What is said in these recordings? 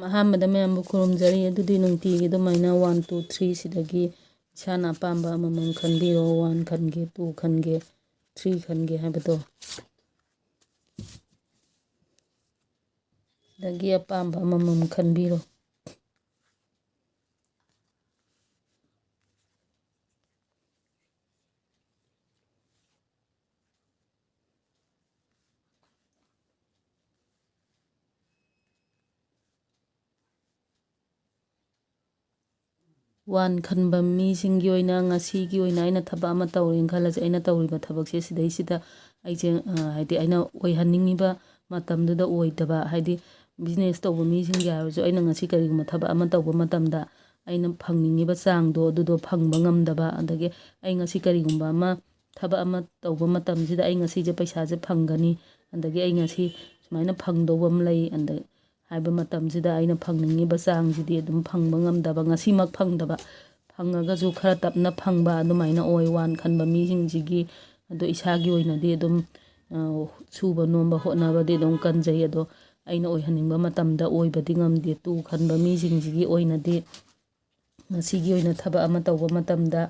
ꯑꯍꯥꯟꯕꯗ ꯃꯌꯥꯝꯕꯨ ꯈꯨꯔꯨꯝꯖꯔꯤ ꯑꯗꯨꯗꯤ ꯅꯨꯡꯇꯤꯒꯤ ꯑꯗꯨꯃꯥꯏꯅ 1 2 3 ꯁꯤꯗꯒꯤ ꯏꯁꯥꯅ ꯑꯄꯥꯝꯕ ꯑꯃꯃꯝ ꯈꯟꯕꯤꯔꯣ 1 ꯈꯟꯒꯦ 2 ꯈꯟꯒꯦ 3 ꯈꯟꯒꯦ ꯍꯥꯏꯕꯗꯣ ꯁꯤꯗꯒꯤ ꯑꯄꯥꯝꯕ ꯑꯃꯃꯝ ꯈꯟꯕꯤꯔꯣ ꯋꯥꯟ ꯈꯟꯕ ꯃꯤꯁꯤꯡꯒꯤ ꯑꯣꯏꯅ ꯉꯁꯤꯒꯤ ꯑꯣꯏꯅ ꯑꯩꯅ ꯊꯕꯛ ꯑꯃ ꯇꯧꯔꯦꯅ ꯈꯜꯂꯁꯦ ꯑꯩꯅ ꯇꯧꯔꯤꯕ ꯊꯕꯛꯁꯦ ꯁꯤꯗꯩꯁꯤꯗ ꯑꯩꯁꯦ ꯍꯥꯏꯗꯤ ꯑꯩꯅ ꯑꯣꯏꯍꯟꯅꯤꯡꯉꯤꯕ ꯃꯇꯝꯗꯨꯗ ꯑꯣꯏꯗꯕ ꯍꯥꯏꯗꯤ ꯕꯤꯖꯤꯅꯦꯁ ꯇꯧꯕ ꯃꯤꯁꯤꯡꯒꯤ ꯍꯥꯏꯔꯁꯨ ꯑꯩꯅ ꯉꯁꯤ ꯀꯔꯤꯒꯨꯝꯕ ꯊꯕꯛ ꯑꯃ ꯇꯧꯕ ꯃꯇꯝꯗ ꯑꯩꯅ ꯐꯪꯅꯤꯡꯉꯤꯕ ꯆꯥꯡꯗꯣ ꯑꯗꯨꯗꯣ ꯐꯪꯕ ꯉꯝꯗꯕ ꯑꯗꯒꯤ ꯑꯩ ꯉꯁꯤ ꯀꯔꯤꯒꯨꯝꯕ ꯑꯃ ꯊꯕꯛ ꯑꯃ ꯇꯧꯕ ꯃꯇꯝꯁꯤꯗ ꯑꯩ ꯉꯁꯤꯁꯦ ꯄꯩꯁꯥꯁꯦ ꯐꯪꯒꯅꯤ ꯑꯗꯒꯤ ꯑꯩ ꯉꯁꯤ ꯁꯨꯃꯥꯏꯅ ꯐꯪꯗꯧꯕ ꯑꯃ ꯂꯩ ꯍꯥꯏꯕ ꯃꯇꯝꯁꯤꯗ ꯑꯩꯅ ꯐꯪꯅꯤꯡꯉꯤꯕ ꯆꯥꯡꯁꯤꯗꯤ ꯑꯗꯨꯝ ꯐꯪꯕ ꯉꯝꯗꯕ ꯉꯁꯤꯃꯛ ꯐꯪꯗꯕ ꯐꯪꯉꯒꯁꯨ ꯈꯔ ꯇꯞꯅ ꯐꯪꯕ ꯑꯗꯨꯃꯥꯏꯅ ꯑꯣꯏ ꯋꯥꯟ ꯈꯟꯕ ꯃꯤꯁꯤꯡꯁꯤꯒꯤ ꯑꯗꯣ ꯏꯁꯥꯒꯤ ꯑꯣꯏꯅꯗꯤ ꯑꯗꯨꯝ ꯁꯨꯕ ꯅꯣꯝꯕ ꯍꯣꯠꯅꯕꯗꯤ ꯑꯗꯨꯝ ꯀꯟꯖꯩ ꯑꯗꯣ ꯑꯩꯅ ꯑꯣꯏꯍꯟꯅꯤꯡꯕ ꯃꯇꯝꯗ ꯑꯣꯏꯕꯗꯤ ꯉꯝꯗꯦ 2 ꯈꯟꯕ ꯃꯤꯁꯤꯡꯁꯤꯒꯤ ꯑꯣꯏꯅꯗꯤ ꯉꯁꯤꯒꯤ ꯑꯣꯏꯅ ꯊꯕꯛ ꯑꯃ ꯇꯧꯕ ꯃꯇꯝꯗ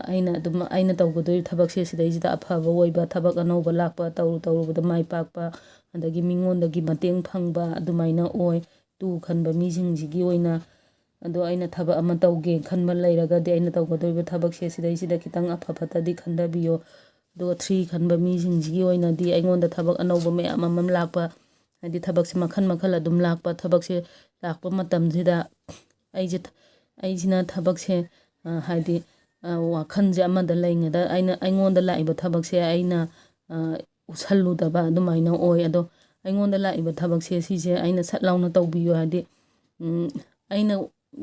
ꯑꯩꯅ ꯇꯧꯒꯗꯣꯔꯤꯕ ꯊꯕꯛꯁꯦ ꯁꯤꯗꯩꯁꯤꯗ ꯑꯐꯕ ꯑꯣꯏꯕ ꯊꯕꯛ ꯑꯅꯧꯕ ꯂꯥꯛꯄ ꯇꯧꯔꯨꯕꯗ ꯃꯥꯏ ꯄꯥꯛꯄ ꯑꯗꯒꯤ ꯃꯤꯉꯣꯟꯗꯒꯤ ꯃꯇꯦꯡ ꯐꯪꯕ ꯑꯗꯨꯃꯥꯏꯅ ꯑꯣꯏ 2 ꯈꯟꯕ ꯃꯤꯁꯤꯡꯁꯤꯒꯤ ꯑꯣꯏꯅ ꯑꯗꯣ ꯑꯩꯅ ꯊꯕꯛ ꯑꯃ ꯇꯧꯒꯦ ꯈꯟꯕ ꯂꯩꯔꯒꯗꯤ ꯑꯩꯅ ꯇꯧꯒꯗꯧꯔꯤꯕ ꯊꯕꯛꯁꯦ ꯁꯤꯗꯩꯁꯤꯗ ꯈꯤꯇꯪ ꯑꯐ ꯐꯠꯇꯗꯤ ꯈꯟꯊꯕꯤꯌꯣ ꯑꯗꯨꯒ 3 ꯈꯟꯕ ꯃꯤꯁꯤꯡꯁꯤꯒꯤ ꯑꯣꯏꯅꯗꯤ ꯑꯩꯉꯣꯟꯗ ꯊꯕꯛ ꯑꯅꯧꯕ ꯃꯌꯥꯝ ꯑꯃ ꯂꯥꯛꯄ ꯍꯥꯏꯗꯤ ꯊꯕꯛꯁꯦ ꯃꯈꯜ ꯃꯈꯜ ꯑꯗꯨꯝ ꯂꯥꯛꯄ ꯊꯕꯛꯁꯦ ꯂꯥꯛꯄ ꯃꯇꯝꯁꯤꯗ ꯑꯩꯁꯤꯅ ꯊꯕꯛꯁꯦ ꯍꯥꯏꯗꯤ ꯋꯥꯈꯜꯁꯦ ꯑꯃꯗ ꯂꯩꯉꯩꯗ ꯑꯩꯉꯣꯟꯗ ꯂꯥꯛꯏꯕ ꯊꯕꯛꯁꯦ ꯑꯩꯅ ꯎꯁꯜꯂꯨꯗꯕ ꯑꯗꯨꯃꯥꯏꯅ ꯑꯣꯏ ꯑꯗꯣ ꯑꯩꯉꯣꯟꯗ ꯂꯥꯛꯏꯕ ꯊꯕꯛꯁꯦ ꯁꯤꯁꯦ ꯑꯩꯅ ꯁꯠ ꯂꯥꯎꯅ ꯇꯧꯕꯤꯌꯨ ꯍꯥꯏꯗꯤ ꯑꯩꯅ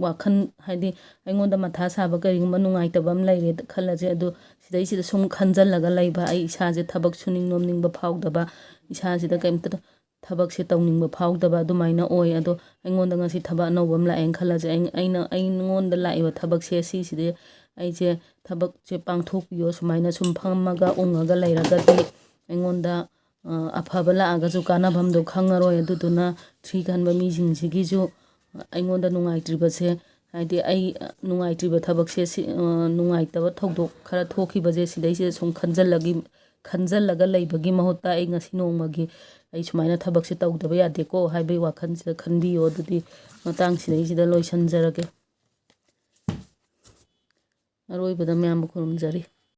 ꯋꯥꯈꯜ ꯍꯥꯏꯗꯤ ꯑꯩꯉꯣꯟꯗ ꯃꯊꯥ ꯁꯥꯕ ꯀꯔꯤꯒꯨꯝꯕ ꯅꯨꯡꯉꯥꯏꯇꯕ ꯑꯃ ꯂꯩꯔꯦ ꯈꯜꯂꯁꯦ ꯑꯗꯣ ꯁꯤꯗꯩꯁꯤꯗ ꯁꯨꯝ ꯈꯟꯖꯜꯂꯒ ꯂꯩꯕ ꯑꯩ ꯏꯁꯥꯁꯦ ꯊꯕꯛ ꯁꯨꯅꯤꯡ ꯅꯣꯝꯅꯤꯡꯕ ꯐꯥꯎꯗꯕ ꯏꯁꯥꯁꯤꯗ ꯀꯩꯝꯇ ꯊꯕꯛꯁꯦ ꯇꯧꯅꯤꯡꯕ ꯐꯥꯎꯗꯕ ꯑꯗꯨꯃꯥꯏꯅ ꯑꯣꯏ ꯑꯗꯣ ꯑꯩꯉꯣꯟꯗ ꯉꯁꯤ ꯊꯕꯛ ꯑꯅꯧꯕ ꯑꯃ ꯂꯥꯛꯑꯦꯅ ꯈꯜꯂꯁꯦ ꯑꯩꯉꯣꯟꯗ ꯂꯥꯛꯏꯕ ꯊꯕꯛꯁꯦ ꯁꯤꯁꯤꯗꯤ ꯑꯩꯁꯦ ꯊꯕꯛꯁꯦ ꯄꯥꯡꯊꯣꯛꯄꯤꯌꯣ ꯁꯨꯃꯥꯏꯅ ꯁꯨꯝ ꯐꯝꯃꯒ ꯎꯪꯉꯒ ꯂꯩꯔꯒꯗꯤ ꯑꯩꯉꯣꯟꯗ ꯑꯐꯕ ꯂꯥꯛꯑꯒꯁꯨ ꯀꯥꯟꯅꯐꯝꯗꯣ ꯈꯪꯉꯔꯣꯏ ꯑꯗꯨꯗꯨꯅ 3 ꯈꯟꯕ ꯃꯤꯁꯤꯡꯁꯤꯒꯤꯁꯨ ꯑꯩꯉꯣꯟꯗ ꯅꯨꯡꯉꯥꯏꯇ꯭ꯔꯤꯕꯁꯦ ꯍꯥꯏꯗꯤ ꯑꯩ ꯅꯨꯡꯉꯥꯏꯇ꯭ꯔꯤꯕ ꯊꯕꯛꯁꯦ ꯅꯨꯡꯉꯥꯏꯇꯕ ꯊꯧꯗꯣꯛ ꯈꯔ ꯊꯣꯛꯈꯤꯕꯁꯦ ꯁꯤꯗꯩꯁꯤꯗ ꯁꯨꯝ ꯈꯟꯖꯜꯂꯒ ꯂꯩꯕꯒꯤ ꯃꯍꯨꯠꯇ ꯑꯩ ꯉꯁꯤ ꯅꯣꯡꯃꯒꯤ ꯑꯩ ꯁꯨꯃꯥꯏꯅ ꯊꯕꯛꯁꯦ ꯇꯧꯗꯕ ꯌꯥꯗꯦꯀꯣ ꯍꯥꯏꯕꯒꯤ ꯋꯥꯈꯜꯁꯤꯗ ꯈꯟꯕꯤꯌꯣ ꯑꯗꯨꯗꯤ ꯃꯇꯥꯡꯁꯤꯗꯩꯁꯤꯗ ꯂꯣꯏꯁꯤꯟꯖꯔꯒꯦ ꯑꯔꯣꯏꯕꯗ ꯃꯌꯥꯝꯕꯨ ꯈꯨꯔꯨꯝꯖꯔꯤ